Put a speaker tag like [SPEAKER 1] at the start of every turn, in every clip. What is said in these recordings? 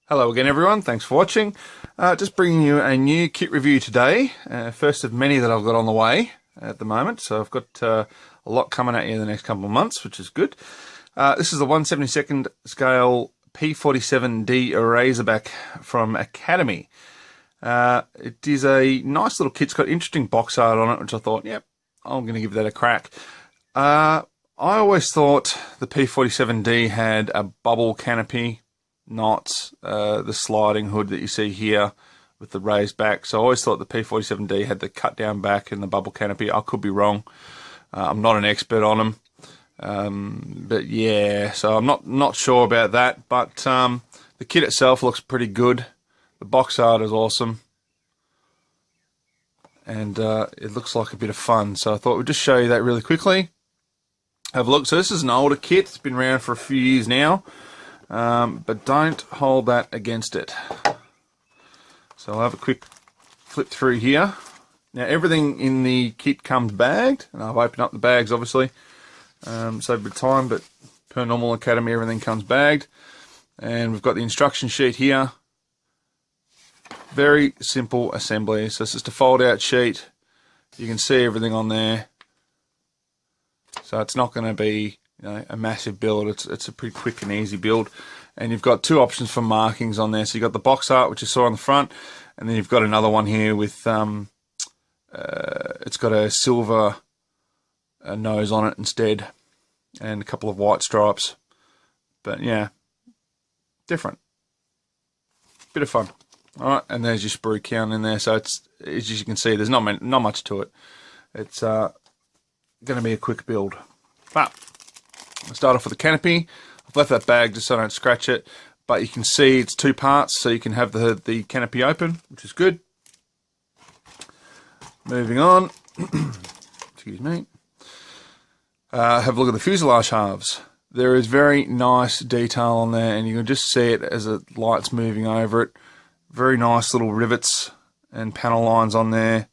[SPEAKER 1] Hello again everyone, thanks for watching. Just bringing you a new kit review today, first of many that I've got on the way at the moment. So I've got a lot coming at you in the next couple of months, which is good. This is the 1/72nd scale P-47D Razorback from Academy. It is a nice little kit. It's got interesting box art on it, which I thought, yep, I'm going to give that a crack. I always thought the P-47D had a bubble canopy, not the sliding hood that you see here with the raised back. So I always thought the P-47D had the cut down back and the bubble canopy. I could be wrong. I'm not an expert on them. But yeah, so I'm not sure about that. But the kit itself looks pretty good. The box art is awesome. And it looks like a bit of fun. So I thought we'd just show you that really quickly. Have a look. So this is an older kit. It's been around for a few years now. But don't hold that against it. So I'll have a quick flip through here. Now everything in the kit comes bagged, and I've opened up the bags obviously, save a bit of time, but per normal Academy everything comes bagged. And we've got the instruction sheet here. Very simple assembly. So it's just a fold out sheet. You can see everything on there. So it's not going to be a massive build. It's a pretty quick and easy build. And you've got two options for markings on there. So you've got the box art, which you saw on the front, and then you've got another one here with it's got a silver nose on it instead, and a couple of white stripes. But yeah, different, bit of fun. All right, and there's your sprue count in there. So it's, as you can see, there's not much to it. It's going to be a quick build. But I'll start off with the canopy. I've left that bag just so I don't scratch it, but you can see it's two parts, so you can have the canopy open, which is good. Moving on, excuse me. Have a look at the fuselage halves. There is very nice detail on there, and you can just see it as the light's moving over it. Very nice little rivets and panel lines on there.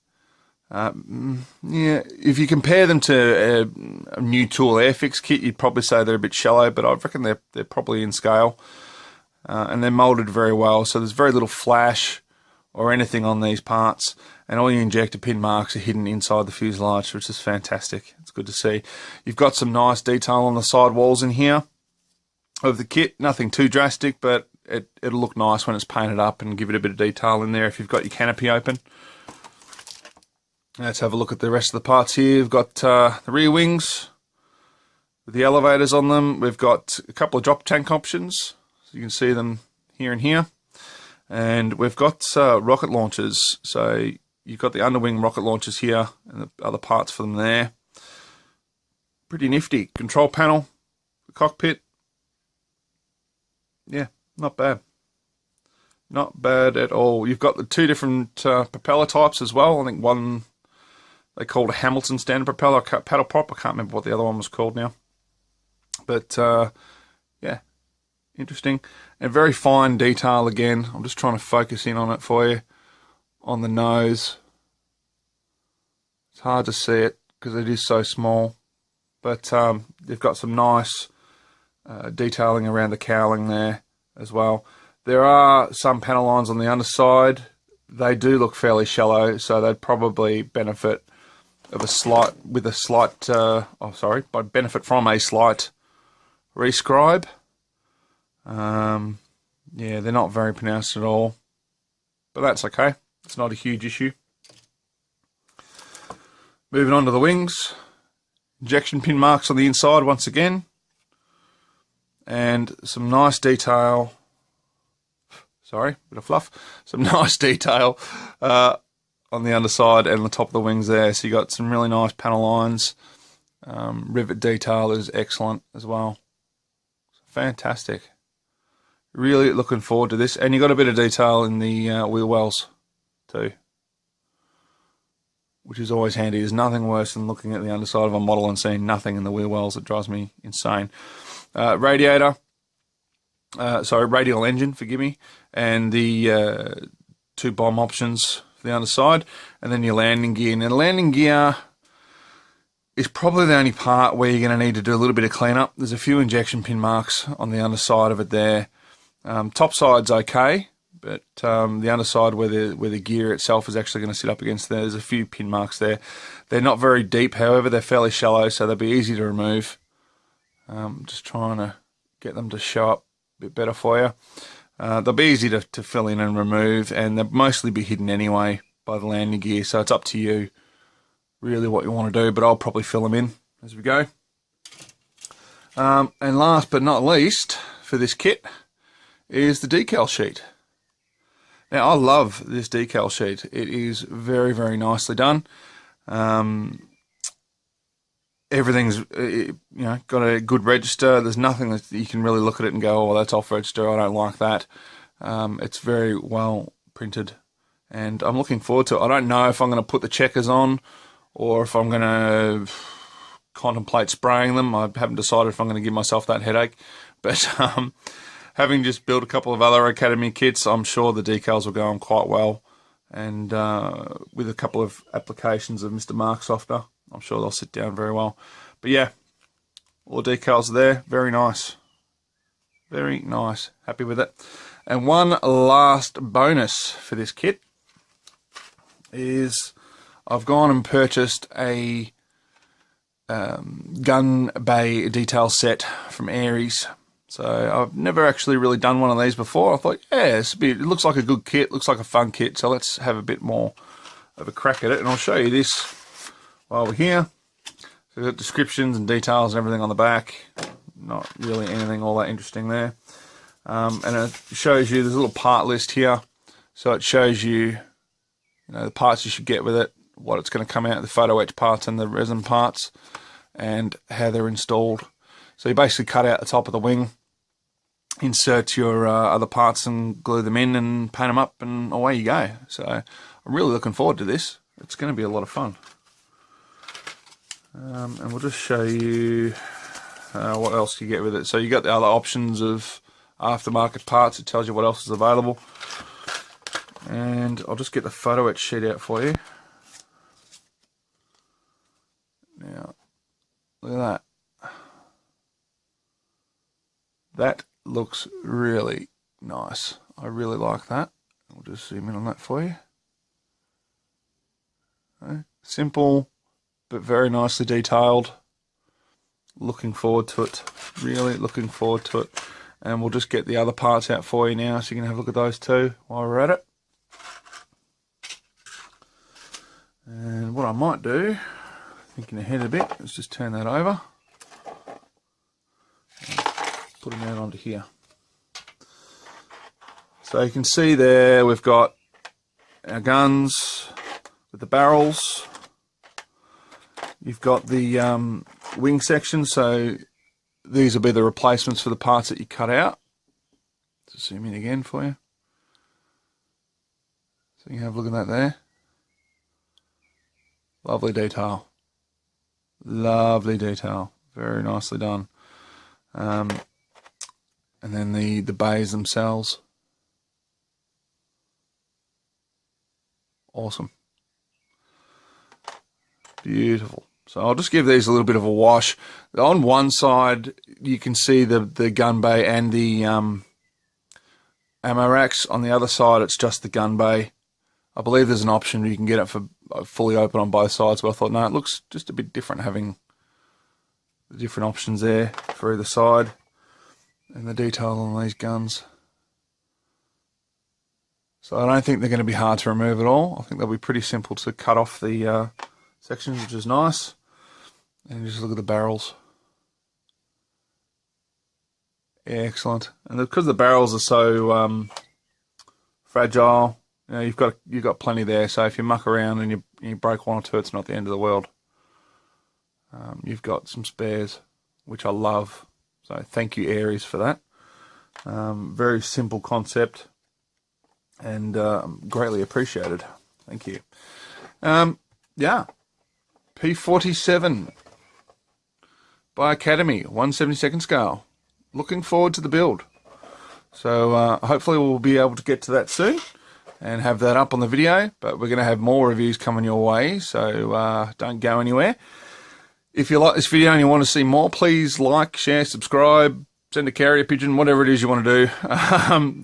[SPEAKER 1] Yeah, if you compare them to a new tool Airfix kit, you'd probably say they're a bit shallow, but I reckon they're probably in scale, and they're molded very well. So there's very little flash or anything on these parts, and all your injector pin marks are hidden inside the fuselage, which is fantastic. It's good to see. You've got some nice detail on the side walls in here of the kit. Nothing too drastic, but it'll look nice when it's painted up and give it a bit of detail in there if you've got your canopy open. Let's have a look at the rest of the parts here. We've got the rear wings with the elevators on them. We've got a couple of drop tank options, so you can see them here and here. And we've got rocket launchers. So you've got the underwing rocket launchers here and the other parts for them there. Pretty nifty. Control panel, the cockpit. Yeah, not bad. Not bad at all. You've got the two different propeller types as well. I think one they called a Hamilton standard propeller, paddle prop. I can't remember what the other one was called now. But yeah, interesting. And very fine detail again. I'm just trying to focus in on it for you. On the nose. It's hard to see it because it is so small. But they've got some nice detailing around the cowling there as well. There are some panel lines on the underside. They do look fairly shallow, so they'd probably benefit of benefit from a slight rescribe. Yeah, they're not very pronounced at all, but that's okay. It's not a huge issue. Moving on to the wings. Injection pin marks on the inside once again, and some nice detail. Sorry, bit of fluff. Some nice detail on the underside and the top of the wings there. So you got some really nice panel lines. Rivet detail is excellent as well. Fantastic. Really looking forward to this. And you got a bit of detail in the wheel wells too, which is always handy. There's nothing worse than looking at the underside of a model and seeing nothing in the wheel wells. It drives me insane. Radiator. Sorry, radial engine, forgive me, and the two bomb options for the underside, and then your landing gear. Now the landing gear is probably the only part where you're going to need to do a little bit of cleanup. There's a few injection pin marks on the underside of it there. Top side's okay, but the underside where the gear itself is actually going to sit up against there's a few pin marks there. They're not very deep, however, they're fairly shallow, so they'll be easy to remove. Just trying to get them to show up a bit better for you. They'll be easy to fill in and remove, and they'll mostly be hidden anyway by the landing gear, so it's up to you really what you want to do, but I'll probably fill them in as we go. And last but not least for this kit is the decal sheet. Now, I love this decal sheet. It is very, very nicely done. Everything's got a good register. There's nothing that you can really look at it and go, oh, that's off register, I don't like that. It's very well printed, and I'm looking forward to it. I don't know if I'm going to put the checkers on or if I'm going to contemplate spraying them. I haven't decided if I'm going to give myself that headache, but having just built a couple of other Academy kits, I'm sure the decals will go on quite well, and with a couple of applications of Mr. Mark Softer, I'm sure they'll sit down very well. But yeah, all the decals are there. Very nice. Very nice. Happy with it. And one last bonus for this kit is I've gone and purchased a gun bay detail set from Aries. So I've never actually really done one of these before. I thought, yeah, it looks like a good kit, looks like a fun kit, so let's have a bit more of a crack at it. And I'll show you this while we're here. So we've got descriptions and details and everything on the back. Not really anything all that interesting there. And it shows you, there's a little part list here. So it shows you, the parts you should get with it, what it's going to come out, the photo etch parts and the resin parts, and how they're installed. So you basically cut out the top of the wing, insert your other parts and glue them in and paint them up, and away you go. So I'm really looking forward to this. It's going to be a lot of fun. And we'll just show you what else you get with it. So you got the other options of aftermarket parts. It tells you what else is available. And I'll just get the photo etch sheet out for you. Now, look at that. That looks really nice. I really like that. I'll just zoom in on that for you. Okay. Simple, but very nicely detailed. Looking forward to it. Really looking forward to it. And we'll just get the other parts out for you now, so you can have a look at those too while we're at it. And what I might do, thinking ahead a bit, let's just turn that over. Put them out onto here. So you can see there we've got our guns with the barrels. You've got the wing section, so these will be the replacements for the parts that you cut out. Just zoom in again for you. So you can have a look at that there. Lovely detail. Lovely detail. Very nicely done. And then the bays themselves. Awesome. Beautiful. So I'll just give these a little bit of a wash. On one side, you can see the gun bay and the ammo racks. On the other side, it's just the gun bay. I believe there's an option you can get it for fully open on both sides, but I thought, no, it looks just a bit different having the different options there for either side, and the detail on these guns. So I don't think they're going to be hard to remove at all. I think they'll be pretty simple to cut off the sections, which is nice. And just look at the barrels. Excellent. And because the barrels are so fragile, you've got plenty there. So if you muck around and you break one or two, it's not the end of the world. You've got some spares, which I love. So thank you, Aries, for that. Very simple concept, and greatly appreciated. Thank you. Yeah, P-47 by Academy, 1/72 scale. Looking forward to the build. So hopefully we'll be able to get to that soon and have that up on the video, but we're going to have more reviews coming your way, so don't go anywhere. If you like this video and you want to see more, please like, share, subscribe, send a carrier pigeon, whatever it is you want to do.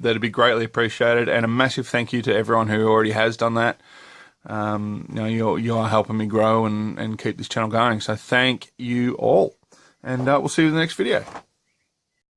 [SPEAKER 1] That'd be greatly appreciated. And a massive thank you to everyone who already has done that. You know, you are helping me grow and keep this channel going. So thank you all. And we'll see you in the next video.